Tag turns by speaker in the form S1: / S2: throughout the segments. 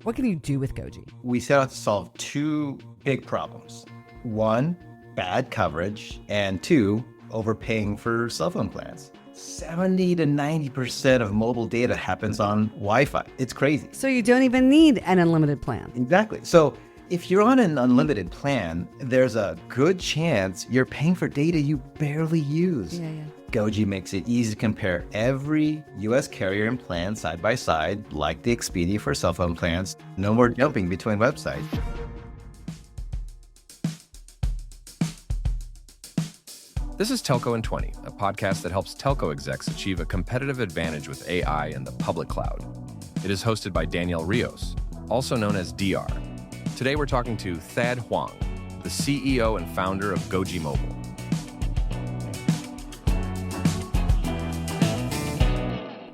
S1: What can you do with Goji?
S2: We set out to solve two big problems. One, bad coverage, and two, overpaying for cell phone plans. 70 to 90% of mobile data happens on Wi-Fi. It's crazy.
S1: So you don't even need an unlimited plan.
S2: Exactly. So if you're on an unlimited plan, there's a good chance you're paying for data you barely use.
S1: Yeah.
S2: Goji makes it easy to compare every US carrier and plan side by side, like the Expedia for cell phone plans. No more jumping between websites.
S3: This is Telco in 20, a podcast that helps telco execs achieve a competitive advantage with AI in the public cloud. It is hosted by Danielle Rios, also known as DR. Today we're talking to Thad Hwang, the CEO and founder of Goji Mobile.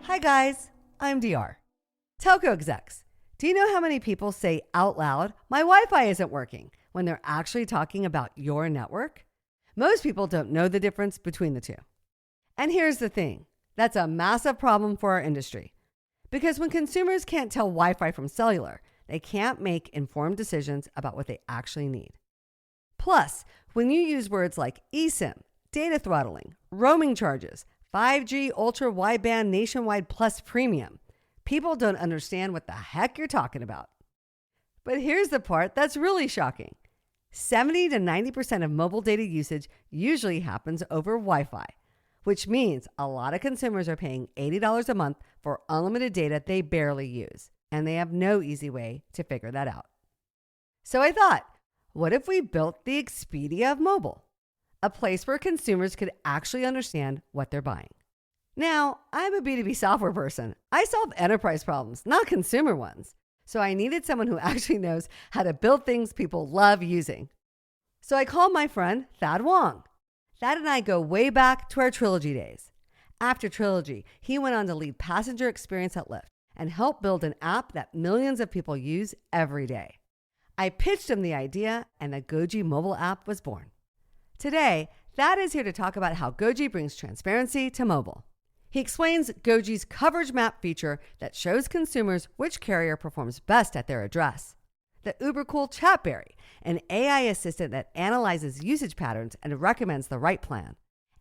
S1: Hi guys, I'm DR. Telco execs, do you know how many people say out loud, my Wi-Fi isn't working, when they're actually talking about your network? Most people don't know the difference between the two. And here's the thing, that's a massive problem for our industry. Because when consumers can't tell Wi-Fi from cellular, they can't make informed decisions about what they actually need. Plus, when you use words like eSIM, data throttling, roaming charges, 5G ultra wideband nationwide plus premium, people don't understand what the heck you're talking about. But here's the part that's really shocking. 70 to 90% of mobile data usage usually happens over Wi-Fi, which means a lot of consumers are paying $80 a month for unlimited data they barely use, and they have no easy way to figure that out. So I thought, what if we built the Expedia of mobile? A place where consumers could actually understand what they're buying. Now, I'm a B2B software person. I solve enterprise problems, not consumer ones. So I needed someone who actually knows how to build things people love using. So I called my friend Thad Hwang. Thad and I go way back to our Trilogy days. After Trilogy, he went on to lead passenger experience at Lyft and help build an app that millions of people use every day. I pitched him the idea, and the Goji mobile app was born. Today, Thad is here to talk about how Goji brings transparency to mobile. He explains Goji's coverage map feature that shows consumers which carrier performs best at their address, the uber cool Chatberry, an AI assistant that analyzes usage patterns and recommends the right plan,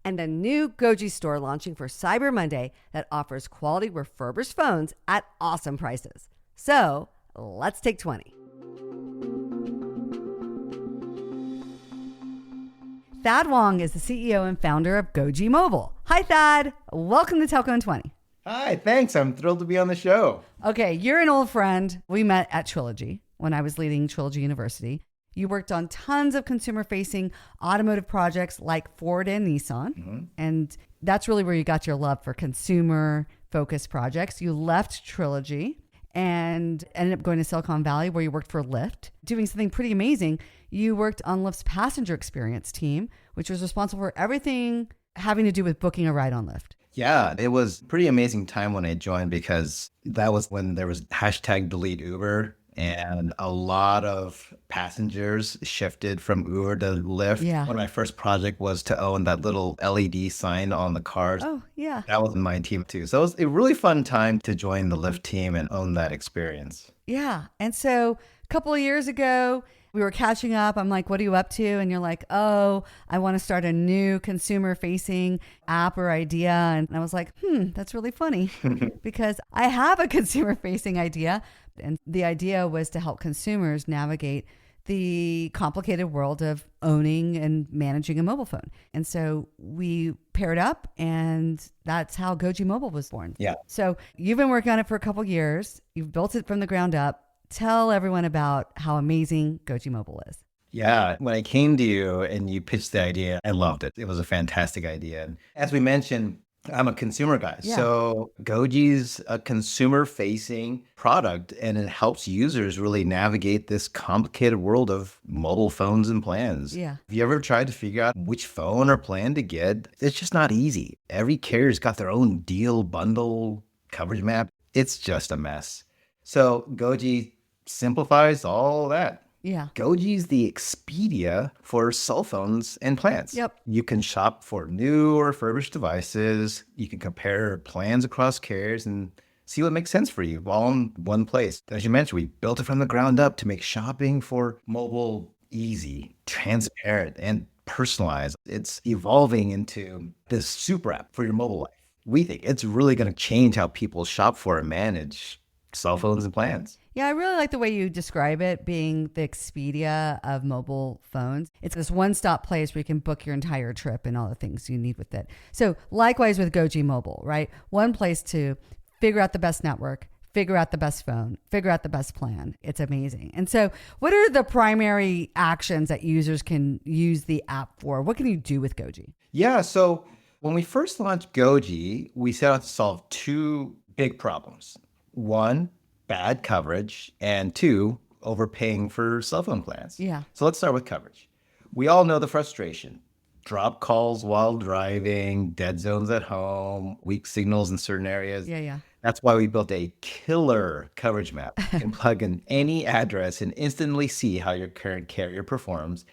S1: and the new Goji store launching for Cyber Monday that offers quality refurbished phones at awesome prices. So let's take 20. Thad Hwang is the CEO and founder of Goji Mobile. Hi, Thad. Welcome to Telco in 20.
S2: Hi, thanks. I'm thrilled to be on the show.
S1: Okay, you're an old friend. We met at Trilogy when I was leading Trilogy University. You worked on tons of consumer-facing automotive projects like Ford and Nissan. Mm-hmm. And that's really where you got your love for consumer-focused projects. You left Trilogy and ended up going to Silicon Valley where you worked for Lyft, doing something pretty amazing. You worked on Lyft's passenger experience team, which was responsible for everything having to do with booking a ride on Lyft.
S2: Yeah, it was a pretty amazing time when I joined because that was when there was hashtag delete Uber and a lot of passengers shifted from Uber to Lyft.
S1: Yeah.
S2: One of my first project was to own that little LED sign on the cars.
S1: Oh, yeah.
S2: That was my team too. So it was a really fun time to join the Lyft team and own that experience.
S1: Yeah. And so a couple of years ago, we were catching up. I'm like, what are you up to? And you're like, oh, I want to start a new consumer-facing app or idea. And I was like, that's really funny because I have a consumer-facing idea. And the idea was to help consumers navigate the complicated world of owning and managing a mobile phone. And so we paired up, and that's how Goji Mobile was born.
S2: Yeah.
S1: So you've been working on it for a couple years. You've built it from the ground up. Tell everyone about how amazing Goji Mobile is.
S2: Yeah, when I came to you and you pitched the idea, I loved it. It was a fantastic idea. And as we mentioned, I'm a consumer guy.
S1: Yeah.
S2: So Goji's a consumer-facing product, and it helps users really navigate this complicated world of mobile phones and plans.
S1: Yeah.
S2: Have you ever tried to figure out which phone or plan to get? It's just not easy. Every carrier's got their own deal, bundle, coverage map. It's just a mess. So Goji simplifies all that.
S1: Yeah.
S2: Goji's the Expedia for cell phones and plans.
S1: Yep.
S2: You can shop for new or refurbished devices. You can compare plans across carriers and See what makes sense for you all in one place. As you mentioned, we built it from the ground up to make shopping for mobile easy, transparent, and personalized. It's evolving into this super app for your mobile life. We think it's really going to change how people shop for and manage cell phones and plans.
S1: Yeah, I really like the way you describe it being the Expedia of mobile phones. It's this one-stop place where you can book your entire trip and all the things you need with it. So likewise with Goji Mobile, right? One place to figure out the best network, figure out the best phone, figure out the best plan. It's amazing. And so what are the primary actions that users can use the app for? What can you do with Goji?
S2: Yeah, so when we first launched Goji, we set out to solve two big problems. One, bad coverage, and two, overpaying for cell phone plans.
S1: Yeah.
S2: So let's start with coverage. We all know the frustration. Drop calls while driving, dead zones at home, weak signals in certain areas.
S1: Yeah.
S2: That's why we built a killer coverage map. You can plug in any address and instantly see how your current carrier performs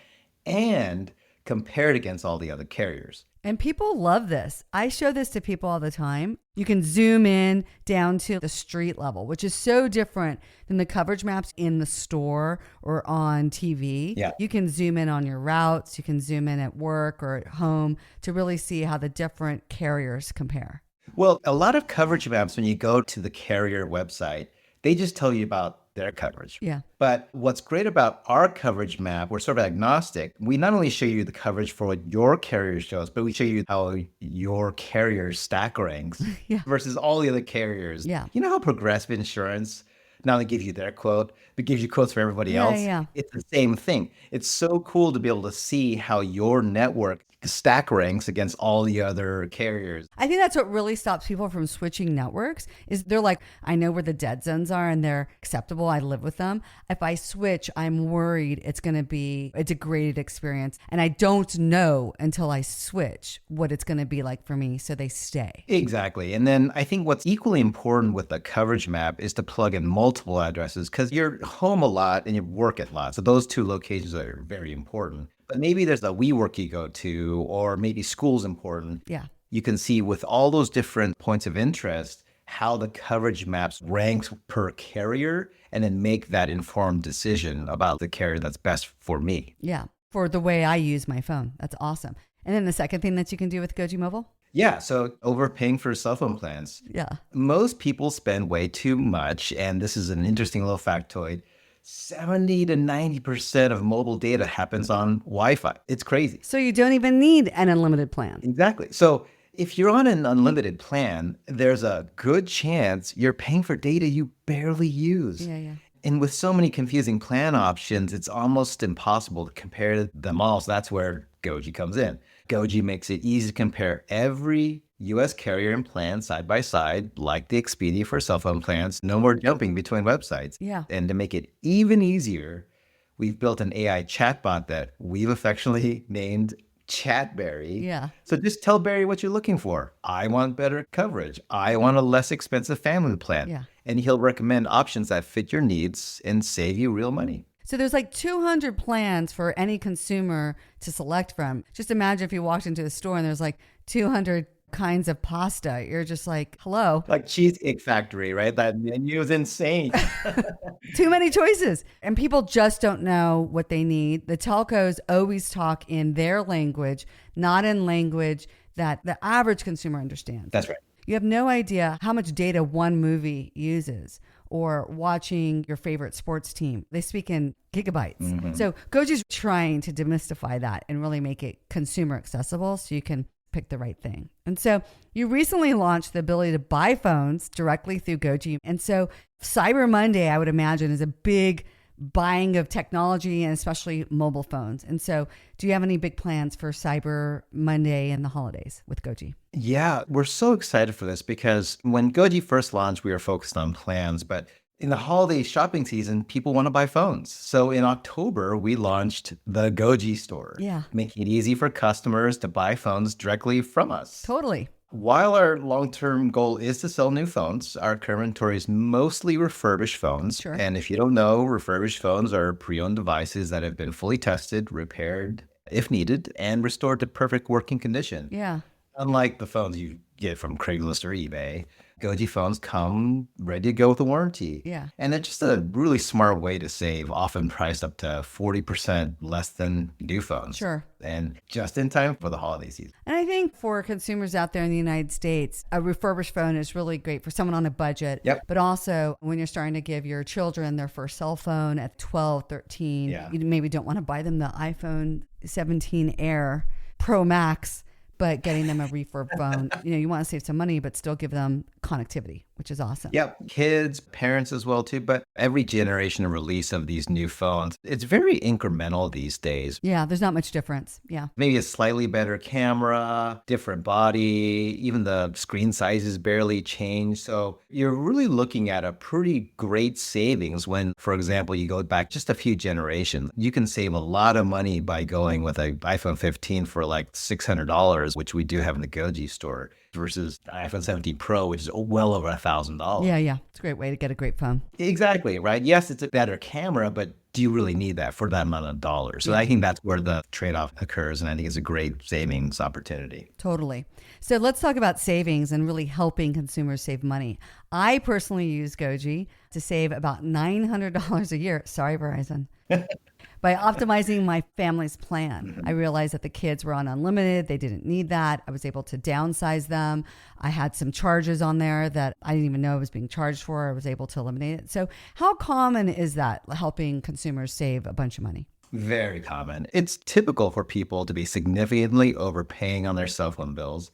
S2: and compare it against all the other carriers.
S1: And people love this. I show this to people all the time. You can zoom in down to the street level, which is so different than the coverage maps in the store or on TV.
S2: Yeah.
S1: You can zoom in on your routes. You can zoom in at work or at home to really see how the different carriers compare.
S2: Well, a lot of coverage maps, when you go to the carrier website, they just tell you about their coverage.
S1: Yeah.
S2: But what's great about our coverage map, we're sort of agnostic. We not only show you the coverage for what your carrier shows, but we show you how your carrier stack ranks
S1: Yeah.
S2: versus all the other carriers.
S1: Yeah.
S2: You know how Progressive Insurance not only gives you their quote, but gives you quotes for everybody
S1: Yeah,
S2: else?
S1: yeah.
S2: It's the same thing. It's so cool to be able to see how your network stack ranks against all the other carriers.
S1: I think that's what really stops people from switching networks is they're like, I know where the dead zones are and they're acceptable. I live with them. If I switch, I'm worried it's going to be a degraded experience. And I don't know until I switch what it's going to be like for me. So they stay.
S2: Exactly. And then I think what's equally important with the coverage map is to plug in multiple addresses because you're home a lot and you work a lot. So those two locations are very important. But maybe there's a WeWork you go to, or maybe school's important.
S1: Yeah.
S2: You can see with all those different points of interest, how the coverage maps ranks per carrier, and then make that informed decision about the carrier that's best for me.
S1: Yeah. For the way I use my phone. That's awesome. And then the second thing that you can do with Goji Mobile?
S2: Yeah, so overpaying for cell phone plans.
S1: Yeah.
S2: Most people spend way too much, and this is an interesting little factoid. 70 to 90% of mobile data happens on Wi-Fi. It's crazy.
S1: So you don't even need an unlimited plan.
S2: Exactly. So if you're on an unlimited plan, there's a good chance you're paying for data you barely use.
S1: Yeah.
S2: And with so many confusing plan options, it's almost impossible to compare them all. So that's where Goji comes in. Goji makes it easy to compare every US carrier and plan side by side, like the Expedia for cell phone plans. No more jumping between websites.
S1: Yeah.
S2: And to make it even easier, we've built an AI chatbot that we've affectionately named Chatberry.
S1: Yeah.
S2: So just tell Barry what you're looking for. I want better coverage. I want a less expensive family plan.
S1: Yeah.
S2: And he'll recommend options that fit your needs and save you real money.
S1: So there's like 200 plans for any consumer to select from. Just imagine if you walked into a store and there's like 200 kinds of pasta. You're just like, hello.
S2: Like Cheesecake Factory, right? That menu is insane.
S1: Too many choices. And people just don't know what they need. The telcos always talk in their language, not in language that the average consumer understands.
S2: That's right.
S1: You have no idea how much data one movie uses or watching your favorite sports team. They speak in gigabytes.
S2: Mm-hmm.
S1: So Goji's trying to demystify that and really make it consumer accessible so you can pick the right thing. And so you recently launched the ability to buy phones directly through Goji. And so Cyber Monday, I would imagine, is a big buying of technology and especially mobile phones. And so do you have any big plans for Cyber Monday and the holidays with Goji?
S2: Yeah, we're so excited for this because when Goji first launched, we were focused on plans, but in the holiday shopping season, people want to buy phones. So in October, we launched the Goji store, making it easy for customers to buy phones directly from us.
S1: Totally.
S2: While our long-term goal is to sell new phones, our current inventory is mostly refurbished phones.
S1: Sure.
S2: And if you don't know, refurbished phones are pre-owned devices that have been fully tested, repaired if needed, and restored to perfect working condition.
S1: Yeah.
S2: Unlike the phones you get from Craigslist or eBay, Goji phones come ready to go with a warranty.
S1: Yeah.
S2: And it's just a really smart way to save, often priced up to 40% less than new phones.
S1: Sure.
S2: And just in time for the holiday season.
S1: And I think for consumers out there in the United States, a refurbished phone is really great for someone on a budget.
S2: Yep.
S1: But also when you're starting to give your children their first cell phone at 12, 13, you maybe don't want to buy them the iPhone 17 Air Pro Max, but getting them a refurb phone, you want to save some money, but still give them connectivity, which is awesome.
S2: Yep. Kids, parents as well too. But every generation and release of these new phones, it's very incremental these days.
S1: Yeah, there's not much difference. Yeah.
S2: Maybe a slightly better camera, different body, even the screen sizes barely change. So you're really looking at a pretty great savings when, for example, you go back just a few generations. You can save a lot of money by going with an iPhone 15 for like $600, which we do have in the Goji store, versus iPhone 17 Pro, which is well over $1,000.
S1: Yeah. It's a great way to get a great phone.
S2: Exactly, right? Yes, it's a better camera, but do you really need that for that amount of dollars? So I think that's where the trade-off occurs, and I think it's a great savings opportunity.
S1: Totally. So let's talk about savings and really helping consumers save money. I personally use Goji to save about $900 a year. Sorry, Verizon. By optimizing my family's plan. I realized that the kids were on unlimited. They didn't need that. I was able to downsize them. I had some charges on there that I didn't even know I was being charged for. I was able to eliminate it. So how common is that, helping consumers save a bunch of money?
S2: Very common. It's typical for people to be significantly overpaying on their cell phone bills,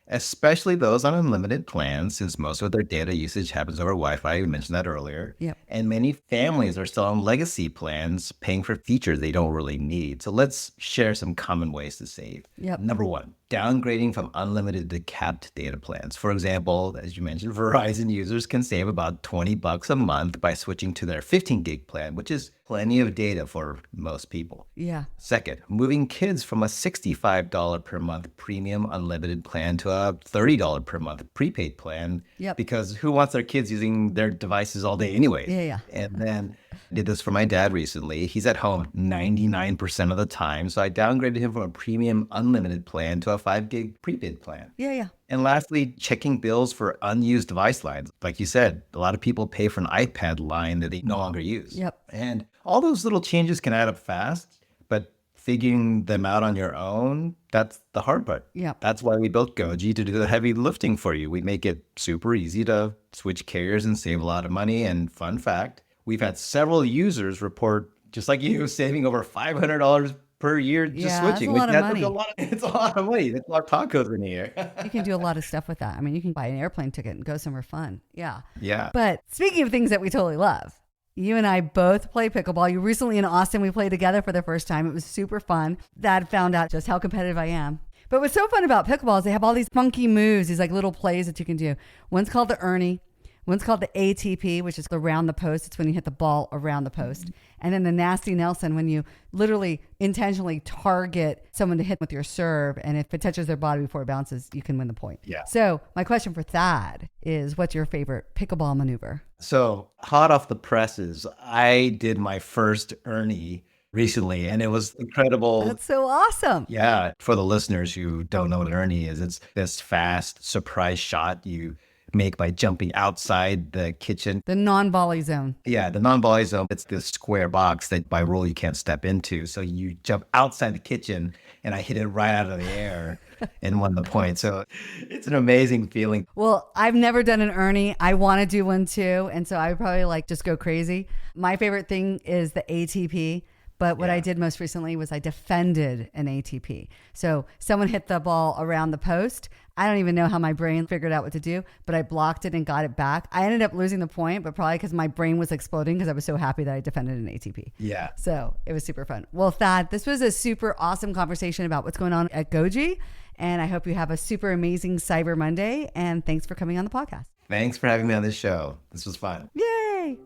S2: especially those on unlimited plans, since most of their data usage happens over Wi-Fi. We mentioned that earlier.
S1: Yep.
S2: And many families are still on legacy plans, paying for features they don't really need. So let's share some common ways to save.
S1: Yep.
S2: Number one, downgrading from unlimited to capped data plans. For example, as you mentioned, Verizon users can save about $20 a month by switching to their 15 gig plan, which is plenty of data for most people.
S1: Yeah.
S2: Second, moving kids from a $65 per month premium unlimited plan to a $30 per month prepaid plan.
S1: Yep.
S2: Because who wants their kids using their devices all day anyways?
S1: Yeah.
S2: And then I did this for my dad recently. He's at home 99% of the time. So I downgraded him from a premium unlimited plan to a 5 gig prepaid plan.
S1: Yeah.
S2: And lastly, checking bills for unused device lines. Like you said, a lot of people pay for an iPad line that they no longer use.
S1: Yep.
S2: And all those little changes can add up fast, but figuring them out on your own, that's the hard part.
S1: Yep.
S2: That's why we built Goji, to do the heavy lifting for you. We make it super easy to switch carriers and save a lot of money. And fun fact, we've had several users report, just like you, saving over $500 per year just switching.
S1: That's a lot of money.
S2: It's a lot of money. That's a lot of tacos in the air.
S1: You can do a lot of stuff with that. I mean, you can buy an airplane ticket and go somewhere fun. Yeah.
S2: Yeah.
S1: But speaking of things that we totally love, you and I both play pickleball. You recently in Austin, we played together for the first time. It was super fun. Dad found out just how competitive I am. But what's so fun about pickleball is they have all these funky moves, these like little plays that you can do. One's called the Ernie. One's called the ATP, which is around the post. It's when you hit the ball around the post. And then the Nasty Nelson, when you literally intentionally target someone to hit with your serve. And if it touches their body before it bounces, you can win the point.
S2: Yeah.
S1: So my question for Thad is, what's your favorite pickleball maneuver?
S2: So hot off the presses, I did my first Ernie recently, and it was incredible.
S1: That's so awesome.
S2: Yeah. For the listeners who don't know what an Ernie is, it's this fast surprise shot you make by jumping outside the kitchen.
S1: The non-volley zone.
S2: Yeah, the non-volley zone, it's this square box that by rule you can't step into. So you jump outside the kitchen, and I hit it right out of the air and won the point. So it's an amazing feeling.
S1: Well, I've never done an Ernie. I want to do one too. And so I would probably just go crazy. My favorite thing is the ATP. But what I did most recently was I defended an ATP. So someone hit the ball around the post. I don't even know how my brain figured out what to do, but I blocked it and got it back. I ended up losing the point, but probably because my brain was exploding because I was so happy that I defended an ATP.
S2: Yeah.
S1: So it was super fun. Well, Thad, this was a super awesome conversation about what's going on at Goji. And I hope you have a super amazing Cyber Monday. And thanks for coming on the podcast.
S2: Thanks for having me on this show. This was fun.
S1: Yay!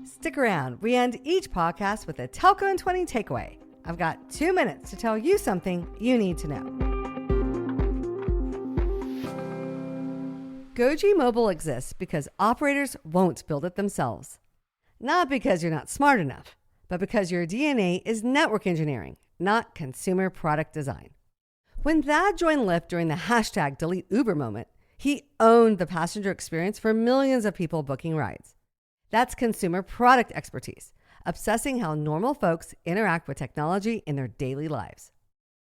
S1: Stick around. We end each podcast with a Telco in 20 takeaway. I've got 2 minutes to tell you something you need to know. Goji Mobile exists because operators won't build it themselves. Not because you're not smart enough, but because your DNA is network engineering, not consumer product design. When Thad joined Lyft during the hashtag delete Uber moment, he owned the passenger experience for millions of people booking rides. That's consumer product expertise, obsessing how normal folks interact with technology in their daily lives.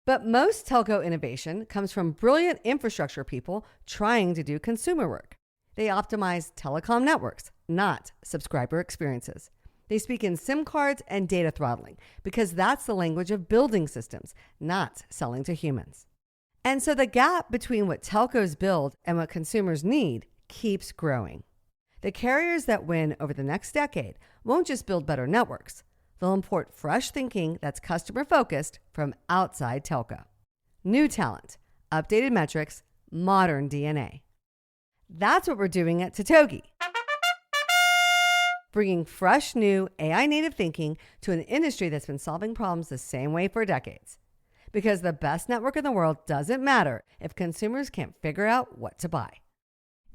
S1: But most telco innovation comes from brilliant infrastructure people trying to do consumer work. They optimize telecom networks, not subscriber experiences. They speak in SIM cards and data throttling because that's the language of building systems, not selling to humans. And so the gap between what telcos build and what consumers need keeps growing. The carriers that win over the next decade won't just build better networks. They'll import fresh thinking that's customer-focused from outside telco. New talent, updated metrics, modern DNA. That's what we're doing at Totogi. Bringing fresh, new, AI-native thinking to an industry that's been solving problems the same way for decades. Because the best network in the world doesn't matter if consumers can't figure out what to buy.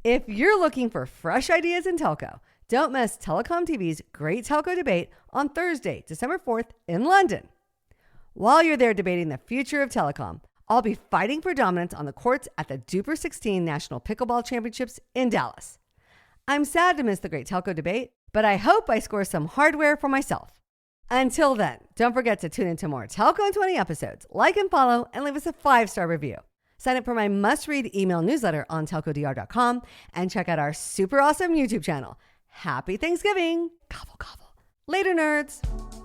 S1: If you're looking for fresh ideas in telco, don't miss Telecom TV's Great Telco Debate on Thursday, December 4th in London. While you're there debating the future of telecom, I'll be fighting for dominance on the courts at the Duper 16 National Pickleball Championships in Dallas. I'm sad to miss the Great Telco Debate, but I hope I score some hardware for myself. Until then, don't forget to tune into more Telco in 20 episodes, like and follow, and leave us a 5-star review. Sign up for my must-read email newsletter on telcodr.com and check out our super awesome YouTube channel. Happy Thanksgiving! Gobble, gobble. Later, nerds!